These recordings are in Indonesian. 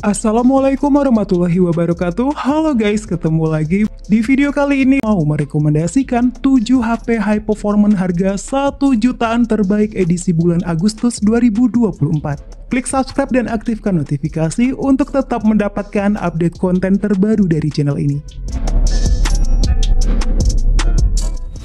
Assalamualaikum warahmatullahi wabarakatuh. Halo guys, ketemu lagi. Di video kali ini mau merekomendasikan 7 HP high performance harga 1 jutaan terbaik edisi bulan Agustus 2024. Klik subscribe dan aktifkan notifikasi untuk tetap mendapatkan update konten terbaru dari channel ini.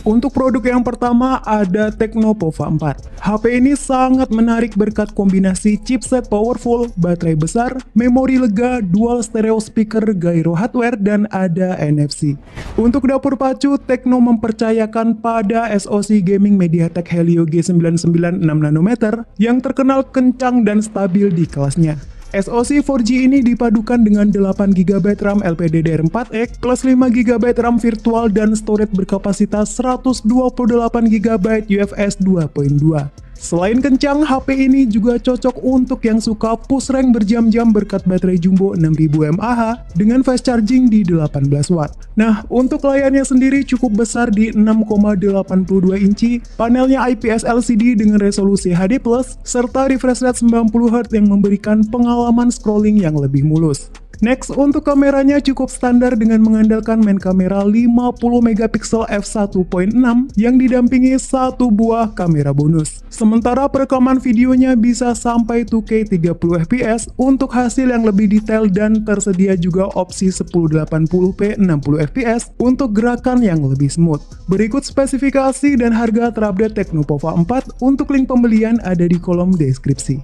Untuk produk yang pertama ada Tecno Pova 4. HP ini sangat menarik berkat kombinasi chipset powerful, baterai besar, memori lega, dual stereo speaker, gyro hardware, dan ada NFC. Untuk dapur pacu, Tecno mempercayakan pada SoC gaming MediaTek Helio G99 6nm yang terkenal kencang dan stabil di kelasnya. SoC 4G ini dipadukan dengan 8GB RAM LPDDR4X plus 5GB RAM virtual dan storage berkapasitas 128GB UFS 2.2. Selain kencang, HP ini juga cocok untuk yang suka push rank berjam-jam berkat baterai jumbo 6000 mAh dengan fast charging di 18 Watt. Nah, untuk layarnya sendiri cukup besar di 6,82 inci, panelnya IPS LCD dengan resolusi HD+, serta refresh rate 90Hz yang memberikan pengalaman scrolling yang lebih mulus. Next, untuk kameranya cukup standar dengan mengandalkan main kamera 50MP f1.6 yang didampingi satu buah kamera bonus. Sementara perekaman videonya bisa sampai 2K 30fps untuk hasil yang lebih detail dan tersedia juga opsi 1080p 60fps untuk gerakan yang lebih smooth. Berikut spesifikasi dan harga terupdate Tecno Pova 4, untuk link pembelian ada di kolom deskripsi.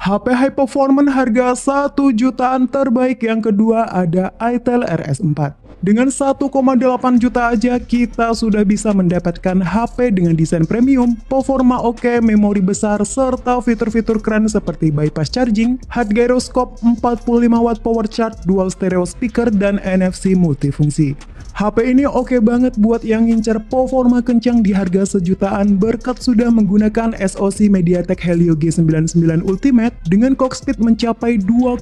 HP high performance harga 1 jutaan terbaik yang kedua ada Itel RS4. Dengan 1,8 juta aja kita sudah bisa mendapatkan HP dengan desain premium, performa oke, memori besar, serta fitur-fitur keren seperti bypass charging, hard gyroscope, 45W power charge, dual stereo speaker, dan NFC multifungsi. HP ini oke banget buat yang ngincer performa kencang di harga sejutaan berkat sudah menggunakan SoC MediaTek Helio G99 Ultimate dengan clock speed mencapai 2,2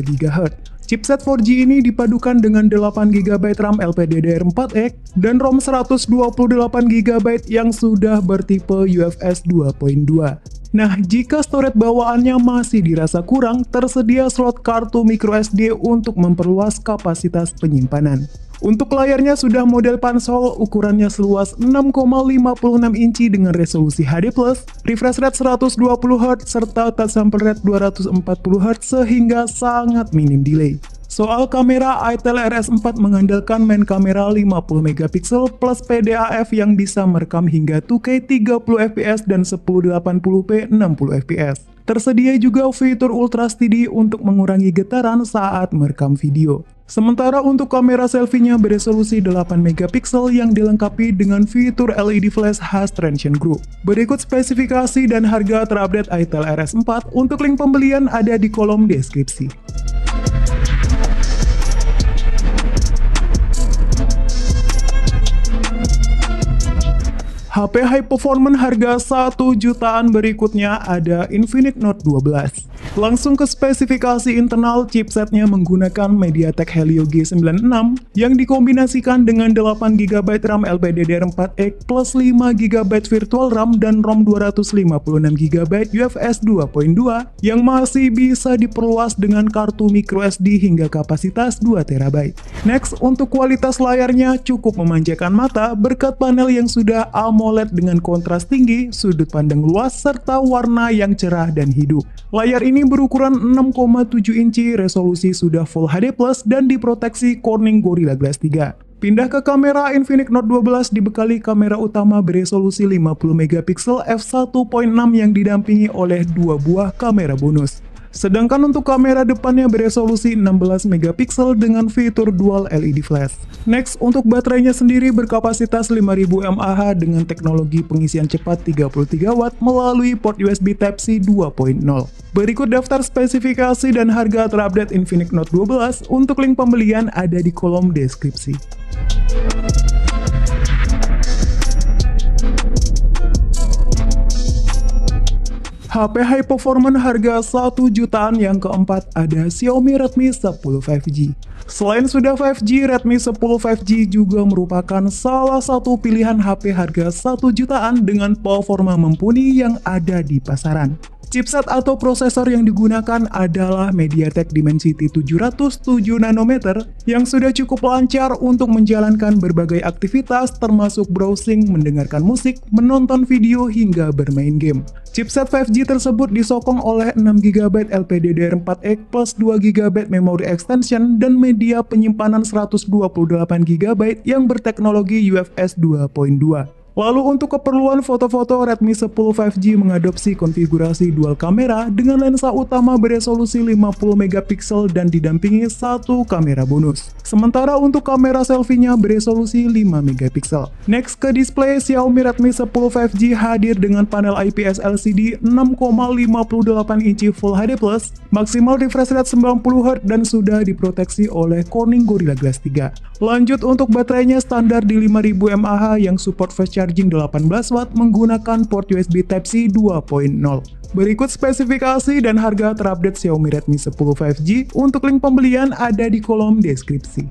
GHz. Chipset 4G ini dipadukan dengan 8GB RAM LPDDR4X dan ROM 128GB yang sudah bertipe UFS 2.2. Nah, jika storage bawaannya masih dirasa kurang, tersedia slot kartu microSD untuk memperluas kapasitas penyimpanan. Untuk layarnya sudah model pansol, ukurannya seluas 6,56 inci dengan resolusi HD+, refresh rate 120Hz, serta touch sample rate 240Hz sehingga sangat minim delay. Soal kamera, Itel RS4 mengandalkan main kamera 50MP plus PDAF yang bisa merekam hingga 2K 30fps dan 1080p 60fps. Tersedia juga fitur Ultra SD untuk mengurangi getaran saat merekam video. Sementara untuk kamera selfie-nya beresolusi 8MP yang dilengkapi dengan fitur LED flash khas Transsion Group. Berikut spesifikasi dan harga terupdate Itel RS4, untuk link pembelian ada di kolom deskripsi. HP high performance harga 1 jutaan berikutnya ada Infinix Note 12. Langsung ke spesifikasi internal, chipsetnya menggunakan MediaTek Helio G96 yang dikombinasikan dengan 8GB RAM LPDDR4X plus 5GB virtual RAM dan ROM 256GB UFS 2.2 yang masih bisa diperluas dengan kartu microSD hingga kapasitas 2TB. Next, untuk kualitas layarnya cukup memanjakan mata berkat panel yang sudah AMOLED dengan kontras tinggi, sudut pandang luas, serta warna yang cerah dan hidup. Layar ini berukuran 6,7 inci, resolusi sudah Full HD+, dan diproteksi Corning Gorilla Glass 3. Pindah ke kamera, Infinix Note 12 dibekali kamera utama beresolusi 50MP f1.6 yang didampingi oleh 2 buah kamera bonus. Sedangkan untuk kamera depannya beresolusi 16MP dengan fitur dual LED flash. Next, untuk baterainya sendiri berkapasitas 5000 mAh dengan teknologi pengisian cepat 33W melalui port USB Type-C 2.0. Berikut daftar spesifikasi dan harga terupdate Infinix Note 12, untuk link pembelian ada di kolom deskripsi. HP high performance harga 1 jutaan yang keempat ada Xiaomi Redmi 10 5G. Selain sudah 5G, Redmi 10 5G juga merupakan salah satu pilihan HP harga 1 jutaan dengan performa mumpuni yang ada di pasaran. Chipset atau prosesor yang digunakan adalah MediaTek Dimensity 707 nanometer yang sudah cukup lancar untuk menjalankan berbagai aktivitas termasuk browsing, mendengarkan musik, menonton video, hingga bermain game. Chipset 5G tersebut disokong oleh 6GB LPDDR4X plus 2GB memory extension dan media penyimpanan 128GB yang berteknologi UFS 2.2. Lalu untuk keperluan foto-foto, Redmi 10 5G mengadopsi konfigurasi dual kamera dengan lensa utama beresolusi 50MP dan didampingi satu kamera bonus. Sementara untuk kamera selfie-nya beresolusi 5MP. Next ke display, Xiaomi Redmi 10 5G hadir dengan panel IPS LCD 6,58 inci Full HD+, maksimal refresh rate 90Hz dan sudah diproteksi oleh Corning Gorilla Glass 3. Lanjut untuk baterainya standar di 5000 mAh yang support fast charging 18W menggunakan port USB Type-C 2.0. Berikut spesifikasi dan harga terupdate Xiaomi Redmi 10 5G. Untuk link pembelian ada di kolom deskripsi.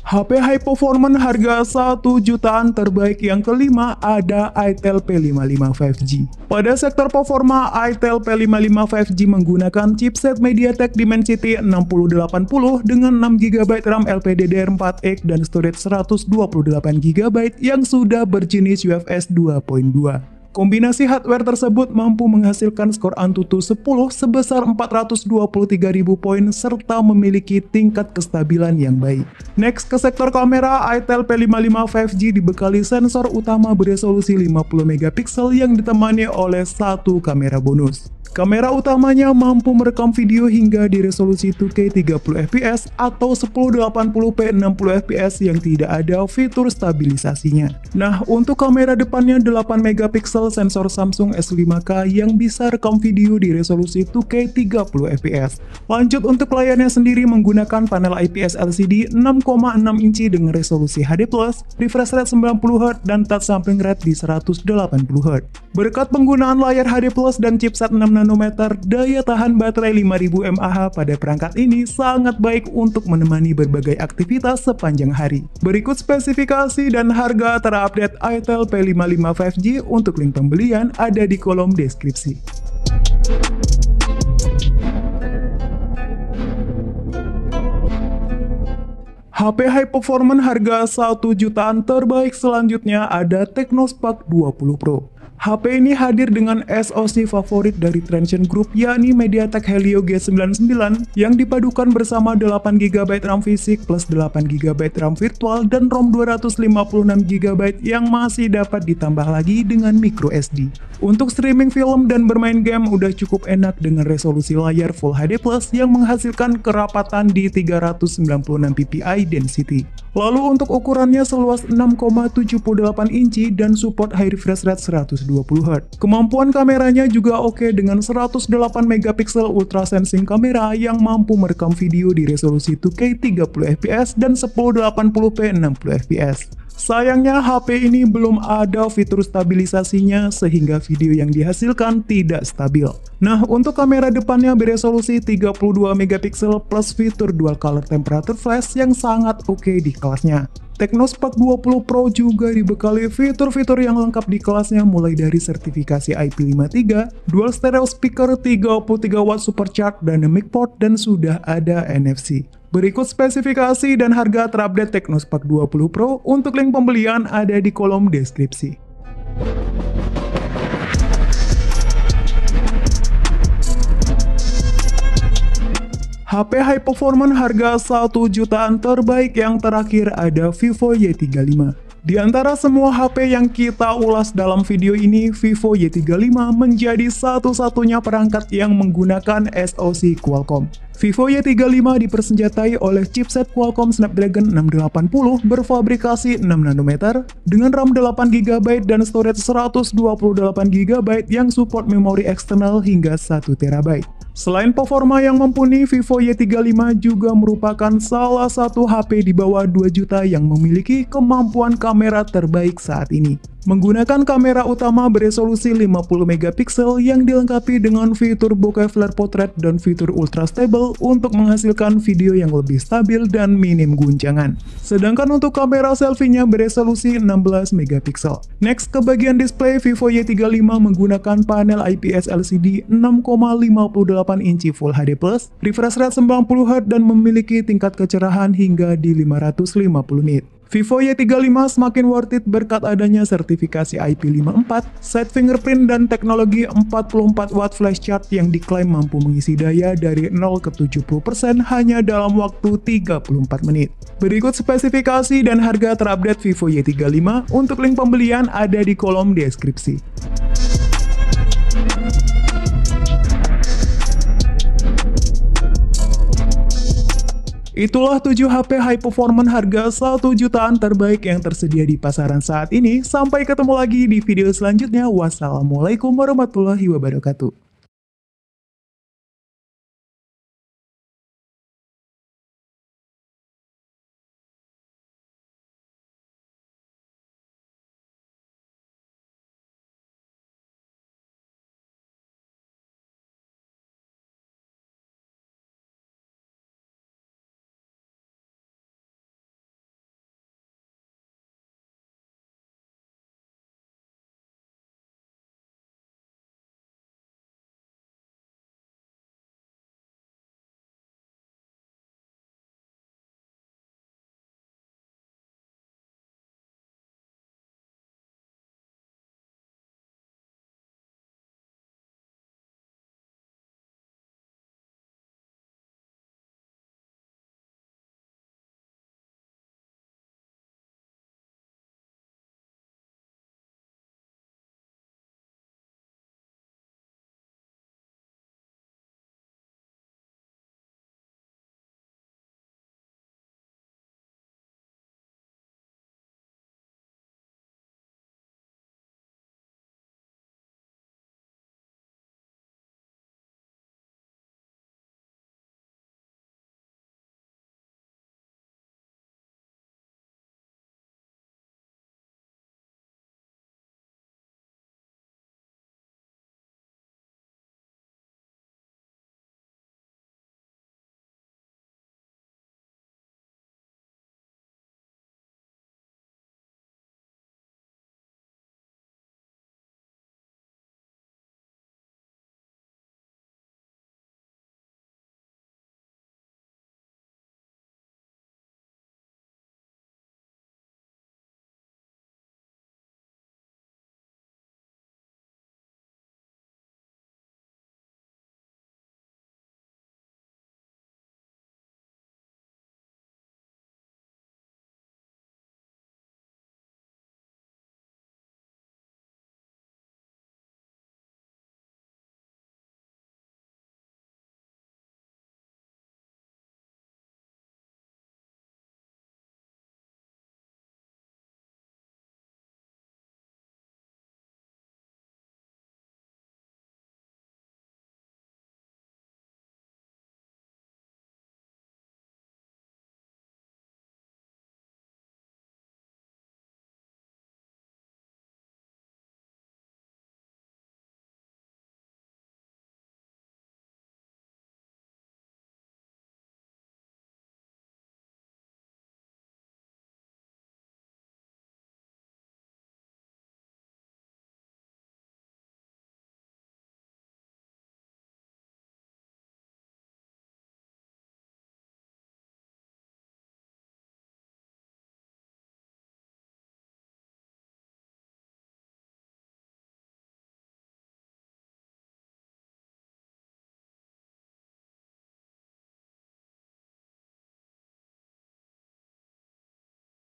HP high performance harga 1 jutaan terbaik yang kelima ada Itel P55 5G. Pada sektor performa, Itel P55 5G menggunakan chipset MediaTek Dimensity 6080 dengan 6GB RAM LPDDR4X dan storage 128GB yang sudah berjenis UFS 2.2. Kombinasi hardware tersebut mampu menghasilkan skor Antutu 10 sebesar 423.000 poin serta memiliki tingkat kestabilan yang baik. Next ke sektor kamera, Itel P55 5G dibekali sensor utama beresolusi 50MP yang ditemani oleh satu kamera bonus. Kamera utamanya mampu merekam video hingga di resolusi 2K 30fps atau 1080p 60fps yang tidak ada fitur stabilisasinya. Nah, untuk kamera depannya 8MP sensor Samsung S5K yang bisa rekam video di resolusi 2K 30fps. Lanjut untuk layarnya sendiri menggunakan panel IPS LCD 6,6 inci dengan resolusi HD+, refresh rate 90Hz dan touch sampling rate di 180Hz. Berkat penggunaan layar HD+ dan chipset 6 nanometer, daya tahan baterai 5000 mAh pada perangkat ini sangat baik untuk menemani berbagai aktivitas sepanjang hari. Berikut spesifikasi dan harga terupdate Itel P55 5G. Untuk link pembelian ada di kolom deskripsi. HP high performance harga 1 jutaan terbaik selanjutnya ada Technospark 20 Pro. HP ini hadir dengan SoC favorit dari Transsion Group yakni MediaTek Helio G99 yang dipadukan bersama 8GB RAM fisik plus 8GB RAM virtual dan ROM 256GB yang masih dapat ditambah lagi dengan microSD. Untuk streaming film dan bermain game udah cukup enak dengan resolusi layar Full HD+ yang menghasilkan kerapatan di 396 ppi density. Lalu untuk ukurannya seluas 6,78 inci dan support high refresh rate 120Hz. Kemampuan kameranya juga oke dengan 108MP ultra sensing kamera yang mampu merekam video di resolusi 2K 30fps dan 1080p 60fps. Sayangnya HP ini belum ada fitur stabilisasinya sehingga video yang dihasilkan tidak stabil. Nah, untuk kamera depannya beresolusi 32MP plus fitur dual color temperature flash yang sangat oke di kelasnya. Technospark 20 Pro juga dibekali fitur-fitur yang lengkap di kelasnya mulai dari sertifikasi IP53, dual stereo speaker 33W supercharged dynamic port dan sudah ada NFC. Berikut spesifikasi dan harga terupdate Technospark 20 Pro. Untuk link pembelian ada di kolom deskripsi. HP high performance harga 1 jutaan terbaik yang terakhir ada Vivo Y35. Di antara semua HP yang kita ulas dalam video ini, Vivo Y35 menjadi satu-satunya perangkat yang menggunakan SoC Qualcomm. Vivo Y35 dipersenjatai oleh chipset Qualcomm Snapdragon 680 berfabrikasi 6 nanometer dengan RAM 8GB dan storage 128GB yang support memori eksternal hingga 1TB. Selain performa yang mumpuni, Vivo Y35 juga merupakan salah satu HP di bawah 2 juta yang memiliki kemampuan kamera terbaik saat ini. Menggunakan kamera utama beresolusi 50 megapiksel yang dilengkapi dengan fitur bokeh flare portrait dan fitur ultra stable untuk menghasilkan video yang lebih stabil dan minim guncangan. Sedangkan untuk kamera selfie-nya beresolusi 16 megapiksel. Next, ke bagian display, Vivo Y35 menggunakan panel IPS LCD 6,58 inci Full HD+, refresh rate 90Hz dan memiliki tingkat kecerahan hingga di 550 nit. Vivo Y35 semakin worth it berkat adanya sertifikasi IP54, side fingerprint dan teknologi 44 watt flash charge yang diklaim mampu mengisi daya dari 0 ke 70% hanya dalam waktu 34 menit. Berikut spesifikasi dan harga terupdate Vivo Y35, untuk link pembelian ada di kolom deskripsi. Itulah 7 HP high performance harga 1 jutaan terbaik yang tersedia di pasaran saat ini. Sampai ketemu lagi di video selanjutnya. Wassalamualaikum warahmatullahi wabarakatuh.